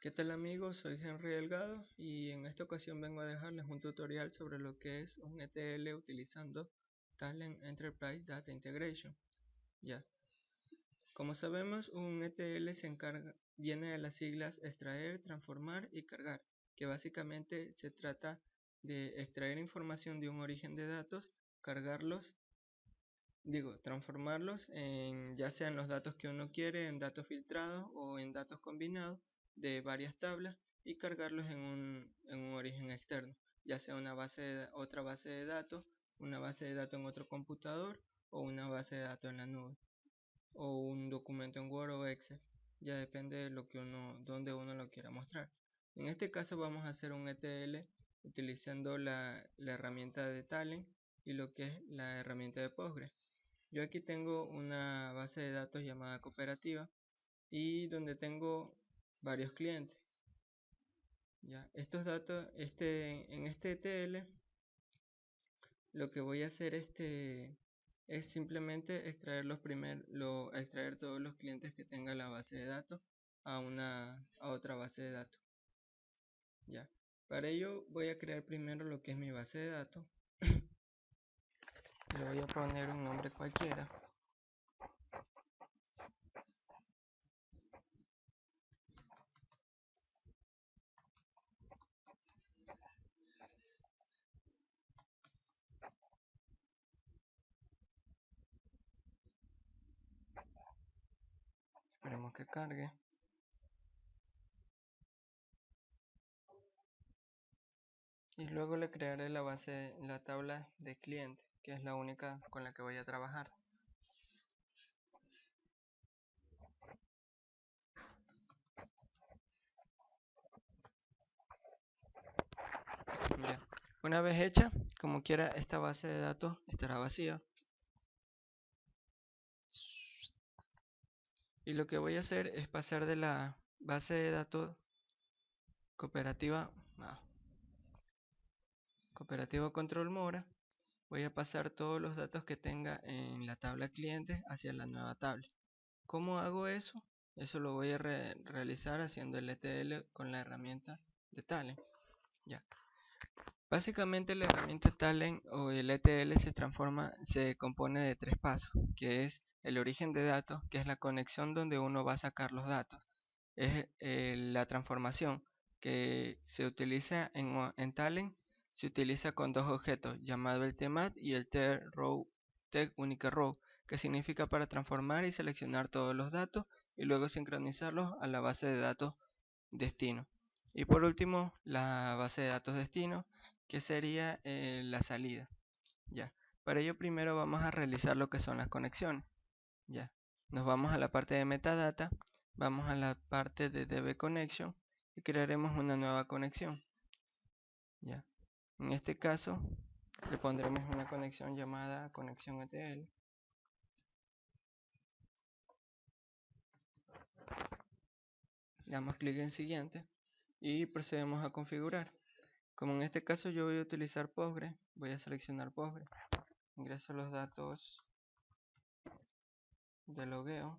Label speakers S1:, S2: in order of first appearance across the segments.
S1: ¿Qué tal amigos? Soy Henry Delgado y en esta ocasión vengo a dejarles un tutorial sobre lo que es un ETL utilizando Talend Enterprise Data Integration. Ya, como sabemos, un ETL viene de las siglas extraer, transformar y cargar, que básicamente se trata de extraer información de un origen de datos, transformarlos en ya sean los datos que uno quiere, en datos filtrados o en datos combinados de varias tablas y cargarlos en un origen externo, ya sea otra base de datos, una base de datos en otro computador o una base de datos en la nube o un documento en Word o Excel, ya depende de donde uno lo quiera mostrar. En este caso vamos a hacer un ETL utilizando la herramienta de Talend y lo que es la herramienta de Postgres. Yo aquí tengo una base de datos llamada cooperativa y donde tengo varios clientes. Ya, estos datos, en este ETL, lo que voy a hacer es simplemente extraer todos los clientes que tenga la base de datos a otra base de datos. Ya, para ello voy a crear primero lo que es mi base de datos. Le voy a poner un nombre cualquiera. Esperemos que cargue. Y luego le crearé la tabla de cliente, que es la única con la que voy a trabajar. Ya. Una vez hecha, como quiera, esta base de datos estará vacía. Y lo que voy a hacer es pasar de la base de datos cooperativa control mora. Voy a pasar todos los datos que tenga en la tabla clientes hacia la nueva tabla. ¿Cómo hago eso? Eso lo voy a realizar haciendo el ETL con la herramienta de Talend. Ya. Básicamente la herramienta Talend o el ETL se compone de tres pasos, que es el origen de datos, que es la conexión donde uno va a sacar los datos. Es la transformación, que se utiliza en Talend, se utiliza con dos objetos, llamado el tmat y el tUniqueRow, que significa para transformar y seleccionar todos los datos y luego sincronizarlos a la base de datos destino. Y por último, la base de datos destino, que sería la salida. Ya. Para ello primero vamos a realizar lo que son las conexiones. Ya. Nos vamos a la parte de metadata, vamos a la parte de dbConnection y crearemos una nueva conexión. Ya. En este caso le pondremos una conexión llamada conexión ETL. Le damos clic en siguiente y procedemos a configurar. Como en este caso yo voy a utilizar Postgres, voy a seleccionar Postgres, ingreso los datos de logueo,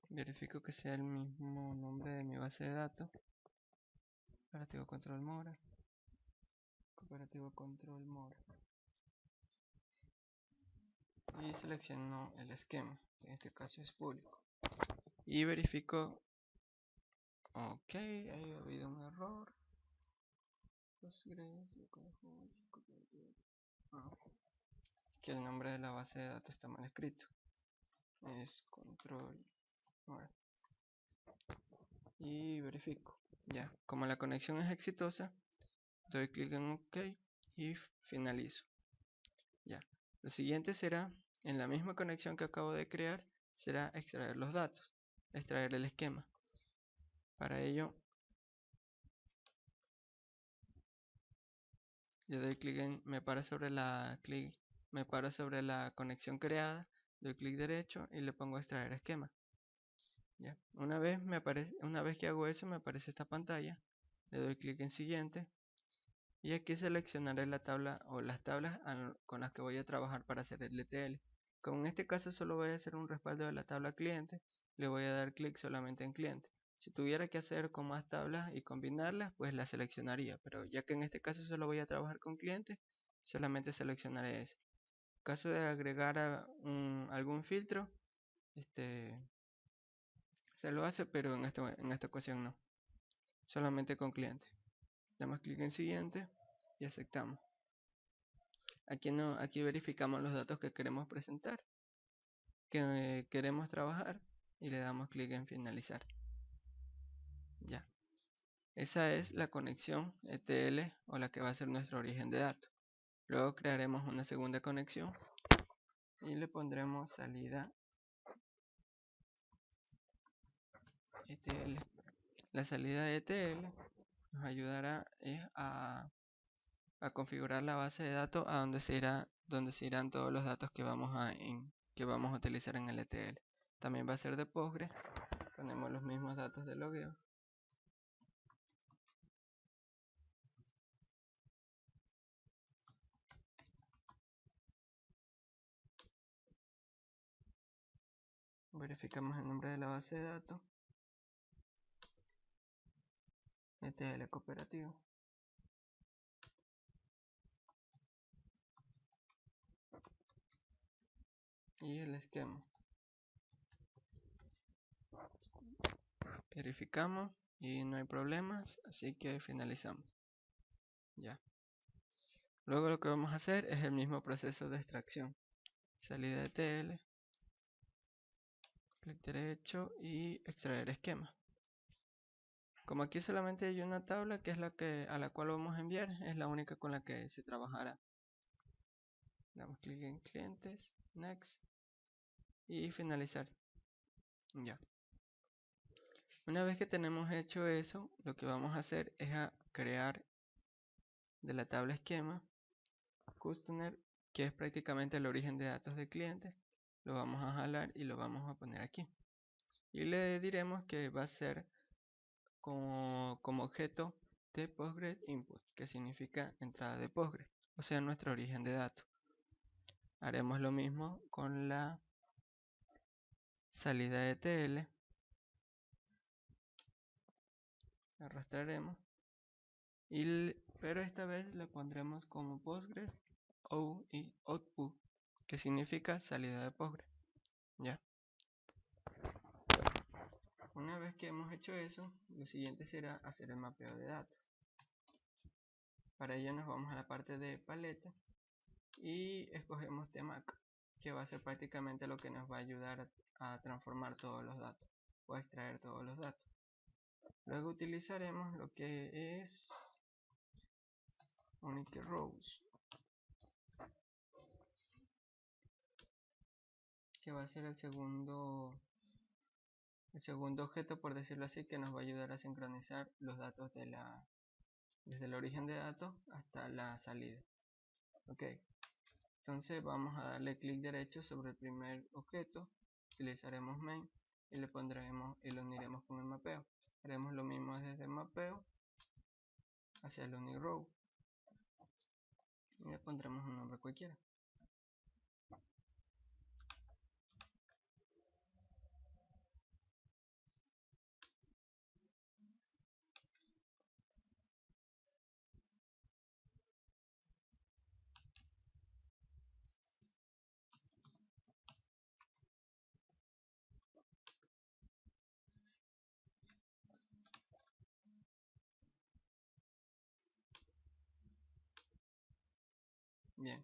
S1: verifico que sea el mismo nombre de mi base de datos, cooperativo control mora, y selecciono el esquema, en este caso es público, y verifico, ok, ha habido un error, que el nombre de la base de datos está mal escrito, es control mora, y verifico. Ya, como la conexión es exitosa, doy clic en OK y finalizo. Ya, lo siguiente será, en la misma conexión que acabo de crear, será extraer los datos, extraer el esquema. Para ello, le doy clic en me paro sobre la conexión creada, doy clic derecho y le pongo extraer esquema. Ya. Una vez que hago eso, me aparece esta pantalla. Le doy clic en siguiente. Y aquí seleccionaré la tabla o las tablas con las que voy a trabajar para hacer el ETL. Como en este caso solo voy a hacer un respaldo de la tabla cliente, le voy a dar clic solamente en cliente. Si tuviera que hacer con más tablas y combinarlas, pues las seleccionaría. Pero ya que en este caso solo voy a trabajar con cliente, solamente seleccionaré ese. En caso de agregar algún filtro, se lo hace, pero en esta ocasión no. Solamente con cliente. Damos clic en siguiente y aceptamos. Aquí verificamos los datos que queremos presentar, que queremos trabajar y le damos clic en finalizar. Ya. Esa es la conexión ETL o la que va a ser nuestro origen de datos. Luego crearemos una segunda conexión y le pondremos salida ETL. La salida ETL nos ayudará a configurar la base de datos a donde se irán todos los datos que vamos a utilizar en el ETL. También va a ser de Postgres. Ponemos los mismos datos de logueo. Verificamos el nombre de la base de datos. ETL cooperativo. Y el esquema. Verificamos y no hay problemas, así que finalizamos. Ya. Luego lo que vamos a hacer es el mismo proceso de extracción. Salida de ETL, clic derecho y extraer esquema. Como aquí solamente hay una tabla que es a la cual vamos a enviar, es la única con la que se trabajará. Damos clic en clientes, next y finalizar. Ya. Una vez que tenemos hecho eso, lo que vamos a hacer es crear de la tabla esquema customer, que es prácticamente el origen de datos del cliente. Lo vamos a jalar y lo vamos a poner aquí. Y le diremos que va a ser como objeto de Postgres input, que significa entrada de Postgres, o sea, nuestro origen de datos. Haremos lo mismo con la salida de ETL. Arrastraremos. Pero esta vez le pondremos como Postgres output, que significa salida de Postgres. Ya. Una vez que hemos hecho eso, lo siguiente será hacer el mapeo de datos. Para ello nos vamos a la parte de paleta y escogemos tMAC, que va a ser prácticamente lo que nos va a ayudar a transformar todos los datos o a extraer todos los datos. Luego utilizaremos lo que es Unique Rows, que va a ser el segundo objeto, por decirlo así, que nos va a ayudar a sincronizar los datos desde el origen de datos hasta la salida. Ok, entonces vamos a darle clic derecho sobre el primer objeto, utilizaremos main y lo uniremos con el mapeo. Haremos lo mismo desde el mapeo hacia el unique row y le pondremos un nombre cualquiera. Bien,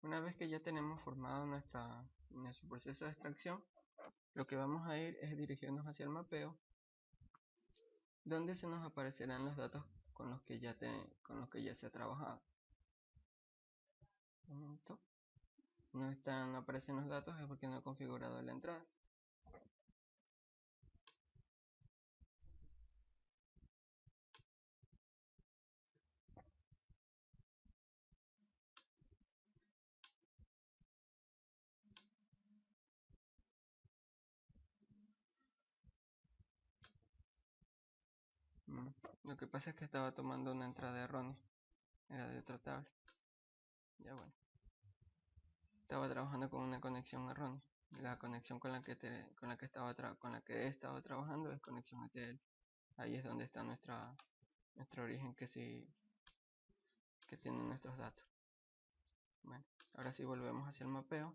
S1: una vez que ya tenemos formado nuestro proceso de extracción, lo que vamos a ir es dirigirnos hacia el mapeo, donde se nos aparecerán los datos con los que ya se ha trabajado. Un momento. No aparecen los datos es porque no he configurado la entrada. Lo que pasa es que estaba tomando una entrada errónea. Era de otra tabla. Ya bueno. Estaba trabajando con una conexión errónea. La conexión con la que he estado trabajando es conexión ETL. Ahí es donde está nuestro origen que tiene nuestros datos. Bueno, ahora sí volvemos hacia el mapeo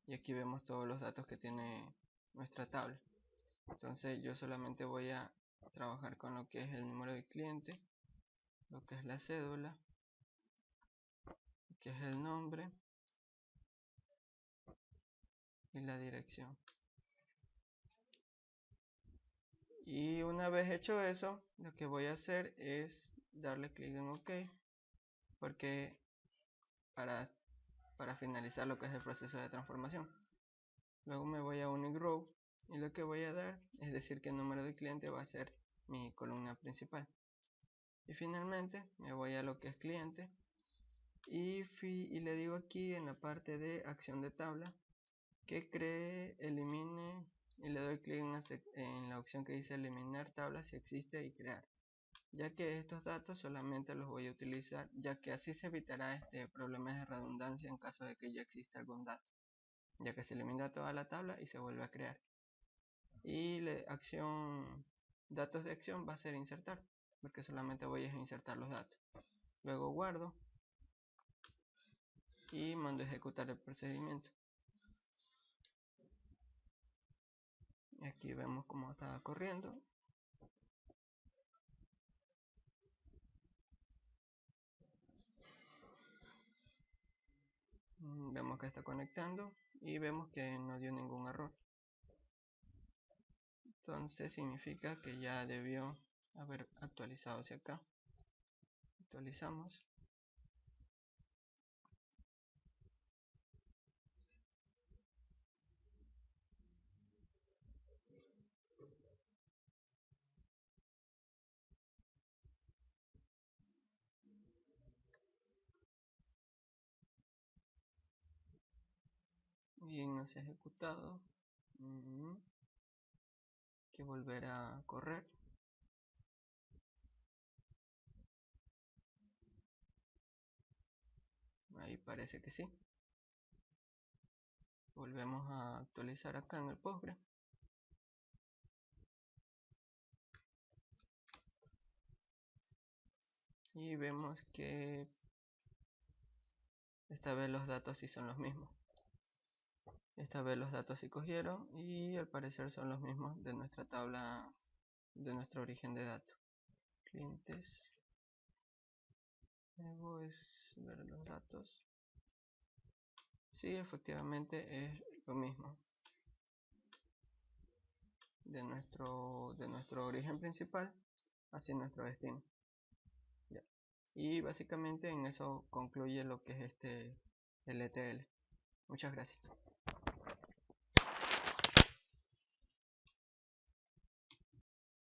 S1: y aquí vemos todos los datos que tiene nuestra tabla. Entonces yo solamente voy a trabajar con lo que es el número de cliente, lo que es la cédula, lo que es el nombre y la dirección. Y una vez hecho eso, lo que voy a hacer es darle clic en OK, porque para finalizar lo que es el proceso de transformación. Luego me voy a Unique Row y lo que voy a dar es decir que el número de cliente va a ser mi columna principal. Y finalmente me voy a lo que es cliente y le digo aquí en la parte de acción de tabla que cree, elimine, y le doy clic en la opción que dice eliminar tabla si existe y crear, ya que estos datos solamente los voy a utilizar, ya que así se evitará problemas de redundancia en caso de que ya exista algún dato, ya que se elimina toda la tabla y se vuelve a crear. Y datos de acción va a ser insertar, porque solamente voy a insertar los datos. Luego guardo y mando a ejecutar el procedimiento. Aquí vemos cómo está corriendo. Vemos que está conectando y vemos que no dio ningún error. Entonces significa que ya debió haber actualizado hacia acá. Actualizamos. Y no se ha ejecutado. Que volver a correr. Ahí parece que sí. Volvemos a actualizar acá en el Postgre. Y vemos que esta vez los datos sí son los mismos. Esta vez los datos sí cogieron y al parecer son los mismos de nuestra tabla, de nuestro origen de datos. Clientes. Luego es ver los datos. Sí, efectivamente es lo mismo. De nuestro origen principal hacia nuestro destino. Ya. Y básicamente en eso concluye lo que es el ETL. Muchas gracias.